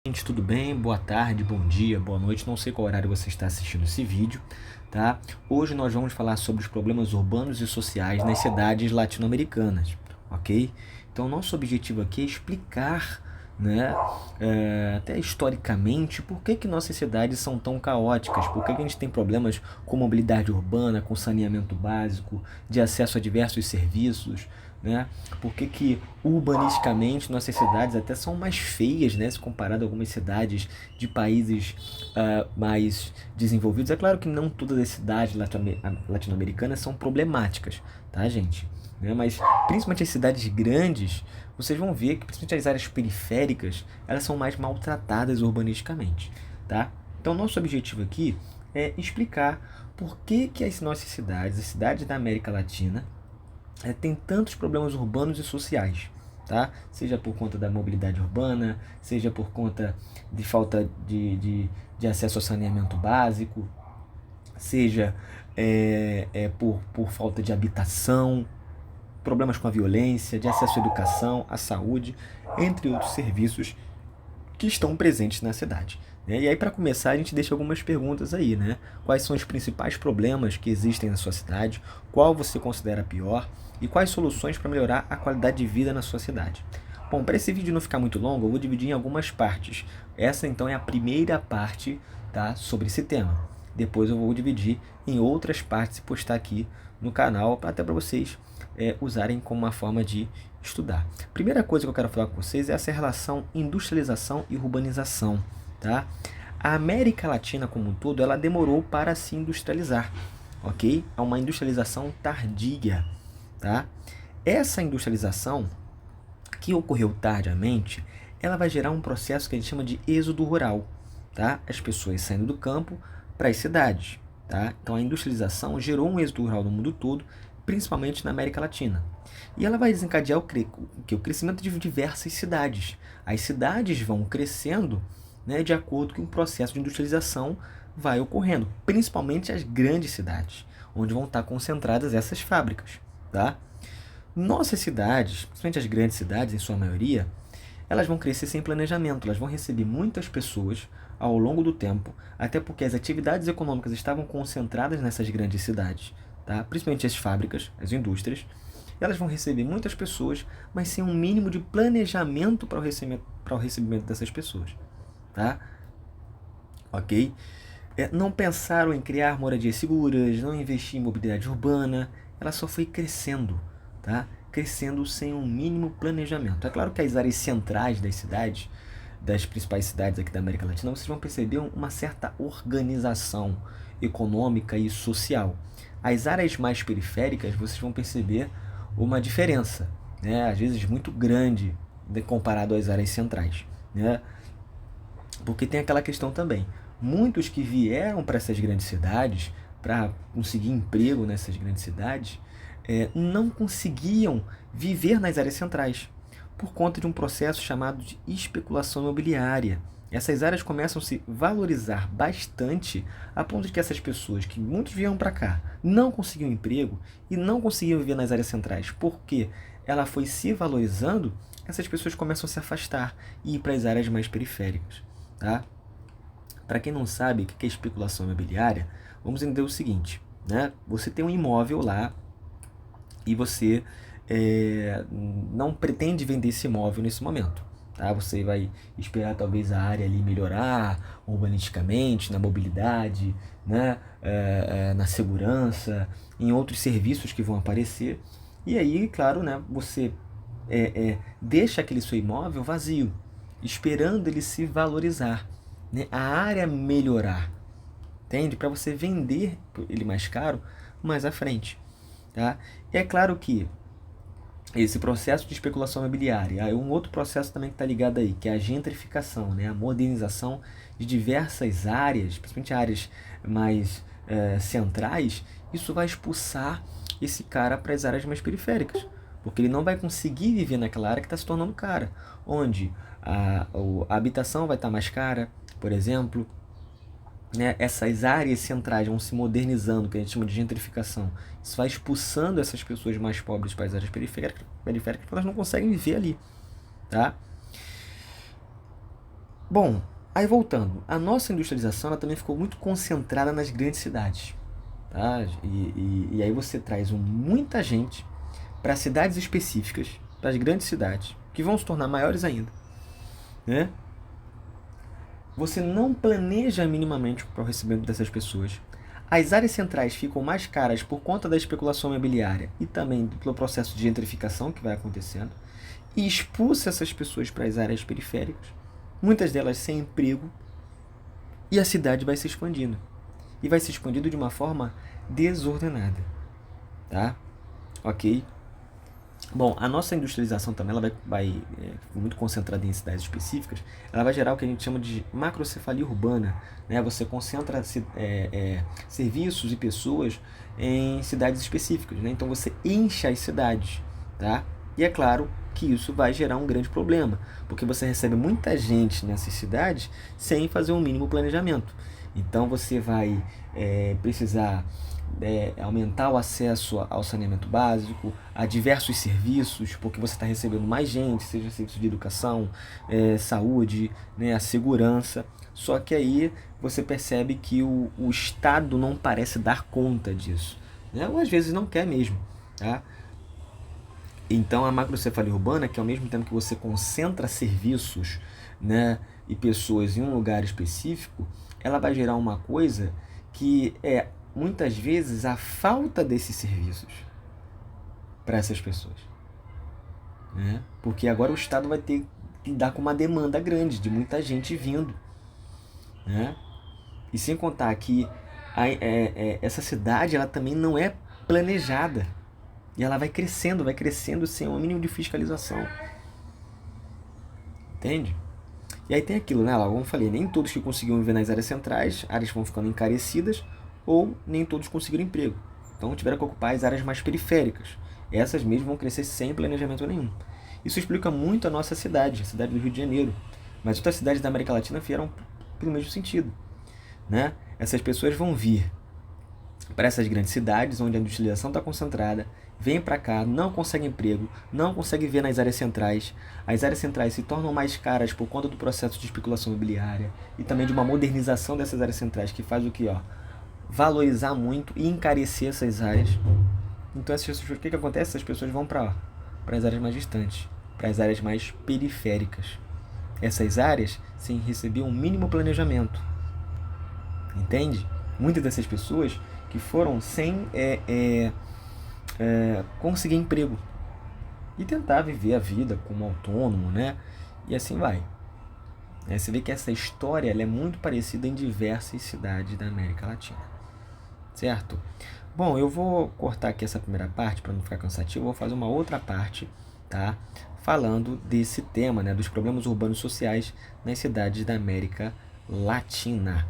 Gente, tudo bem? Boa tarde, bom dia, boa noite. Não sei qual horário você está assistindo esse vídeo, tá? Hoje nós vamos falar sobre os problemas urbanos e sociais nas cidades latino-americanas, ok? Então, nosso objetivo aqui é explicar, né, até historicamente, por que nossas cidades são tão caóticas, por que a gente tem problemas com mobilidade urbana, com saneamento básico, de acesso a diversos serviços, né? Por que urbanisticamente nossas cidades até são mais feias, né, se comparado a algumas cidades de países mais desenvolvidos. É claro que não todas as cidades latino-americanas são problemáticas, tá, gente? Né? Mas principalmente as cidades grandes, vocês vão ver que principalmente as áreas periféricas, elas são mais maltratadas urbanisticamente, tá? Então nosso objetivo aqui é explicar por que as nossas cidades, as cidades da América Latina, tem tantos problemas urbanos e sociais, tá? Seja por conta da mobilidade urbana, seja por conta de falta de acesso ao saneamento básico, seja por falta de habitação, problemas com a violência, de acesso à educação, à saúde, entre outros serviços que estão presentes na cidade. Né? E aí, para começar, a gente deixa algumas perguntas aí, né? Quais são os principais problemas que existem na sua cidade? Qual você considera pior? E quais soluções para melhorar a qualidade de vida na sua cidade? Bom, para esse vídeo não ficar muito longo, eu vou dividir em algumas partes. Essa, então, é a primeira parte, tá, sobre esse tema. Depois eu vou dividir em outras partes e postar aqui no canal, até para vocês usarem como uma forma de estudar. Primeira coisa que eu quero falar com vocês é essa relação industrialização e urbanização, tá? A América Latina como um todo, ela demorou para se industrializar, ok? É uma industrialização tardia, tá? Essa industrialização que ocorreu tardiamente, ela vai gerar um processo que a gente chama de êxodo rural, tá? As pessoas saindo do campo para as cidades, tá? Então a industrialização gerou um êxodo rural no mundo todo, principalmente na América Latina. E ela vai desencadear o crescimento de diversas cidades. As cidades vão crescendo, né, de acordo com o processo de industrialização vai ocorrendo, principalmente as grandes cidades, onde vão estar concentradas essas fábricas, tá? Nossas cidades, principalmente as grandes cidades, em sua maioria, elas vão crescer sem planejamento, elas vão receber muitas pessoas ao longo do tempo, até porque as atividades econômicas estavam concentradas nessas grandes cidades, tá? Principalmente as fábricas, as indústrias, elas vão receber muitas pessoas, mas sem um mínimo de planejamento para o recebimento dessas pessoas, tá? Ok? Não pensaram em criar moradias seguras, não investir em mobilidade urbana, ela só foi crescendo, tá? Crescendo sem um mínimo planejamento. É claro que as áreas centrais das cidades, das principais cidades aqui da América Latina, vocês vão perceber uma certa organização econômica e social. As áreas mais periféricas, vocês vão perceber uma diferença, né? Às vezes muito grande comparado às áreas centrais, né? Porque tem aquela questão também. Muitos que vieram para essas grandes cidades, para conseguir emprego nessas grandes cidades, não conseguiam viver nas áreas centrais, por conta de um processo chamado de especulação imobiliária. Essas áreas começam a se valorizar bastante, a ponto de que essas pessoas, que muitos vieram para cá, não conseguiam emprego e não conseguiam viver nas áreas centrais, porque ela foi se valorizando, essas pessoas começam a se afastar e ir para as áreas mais periféricas, tá? Para quem não sabe o que é especulação imobiliária, vamos entender o seguinte, né? Você tem um imóvel lá e você não pretende vender esse imóvel nesse momento, tá? Você vai esperar talvez a área ali melhorar urbanisticamente, na mobilidade, né? Na segurança, em outros serviços que vão aparecer. E aí, claro, né? Você deixa aquele seu imóvel vazio, esperando ele se valorizar, né? A área melhorar, entende? Para você vender ele mais caro mais à frente, tá? E é claro que esse processo de especulação imobiliária, um outro processo também que está ligado aí, que é a gentrificação, né? A modernização de diversas áreas, principalmente áreas mais centrais, isso vai expulsar esse cara para as áreas mais periféricas, porque ele não vai conseguir viver naquela área que está se tornando cara, onde a habitação vai estar mais cara, por exemplo, né? Essas áreas centrais vão se modernizando, que a gente chama de gentrificação. Isso vai expulsando essas pessoas mais pobres para as áreas periféricas, porque elas não conseguem viver ali, tá? Bom, aí voltando, a nossa industrialização ela também ficou muito concentrada nas grandes cidades, tá? E aí você traz muita gente para cidades específicas, para as grandes cidades, que vão se tornar maiores ainda, né? Você não planeja minimamente para o recebimento dessas pessoas. As áreas centrais ficam mais caras por conta da especulação imobiliária e também pelo processo de gentrificação que vai acontecendo, e expulsa essas pessoas para as áreas periféricas, muitas delas sem emprego, e a cidade vai se expandindo. E vai se expandindo de uma forma desordenada, tá? Ok? Bom, a nossa industrialização também ela vai muito concentrada em cidades específicas, ela vai gerar o que a gente chama de macrocefalia urbana, né? Você concentra serviços e pessoas em cidades específicas, né? Então você enche as cidades, tá? E é claro que isso vai gerar um grande problema, porque você recebe muita gente nessas cidades sem fazer um mínimo planejamento. Então você vai precisar aumentar o acesso ao saneamento básico, a diversos serviços, porque você está recebendo mais gente, seja serviço de educação, saúde, né, a segurança. Só que aí você percebe que o Estado não parece dar conta disso, né? Ou às vezes não quer mesmo, tá? Então a macrocefalia urbana, que ao mesmo tempo que você concentra serviços, né, e pessoas em um lugar específico, ela vai gerar uma coisa que é muitas vezes a falta desses serviços para essas pessoas, né? Porque agora o Estado vai ter que lidar com uma demanda grande de muita gente vindo, né? E sem contar que essa cidade ela também não é planejada e ela vai crescendo sem um mínimo de fiscalização, entende? E aí tem aquilo, né? Como eu falei, nem todos que conseguiram viver nas áreas centrais, áreas vão ficando encarecidas, ou nem todos conseguiram emprego. Então tiveram que ocupar as áreas mais periféricas. Essas mesmo vão crescer sem planejamento nenhum. Isso explica muito a nossa cidade, a cidade do Rio de Janeiro. Mas outras cidades da América Latina vieram pelo mesmo sentido, né? Essas pessoas vão vir para essas grandes cidades, onde a industrialização está concentrada, vem para cá, não consegue emprego, não consegue ver nas áreas centrais. As áreas centrais se tornam mais caras por conta do processo de especulação imobiliária e também de uma modernização dessas áreas centrais que faz o que? Valorizar muito e encarecer essas áreas. Então essas pessoas, o que acontece? Essas pessoas vão para as áreas mais distantes, para as áreas mais periféricas. Essas áreas sem receber um mínimo planejamento. Entende? Muitas dessas pessoas que foram sem conseguir emprego e tentar viver a vida como autônomo, né? E assim vai. Você vê que essa história ela é muito parecida em diversas cidades da América Latina, certo? Bom, eu vou cortar aqui essa primeira parte para não ficar cansativo, vou fazer uma outra parte, tá? Falando desse tema, né? Dos problemas urbanos sociais nas cidades da América Latina.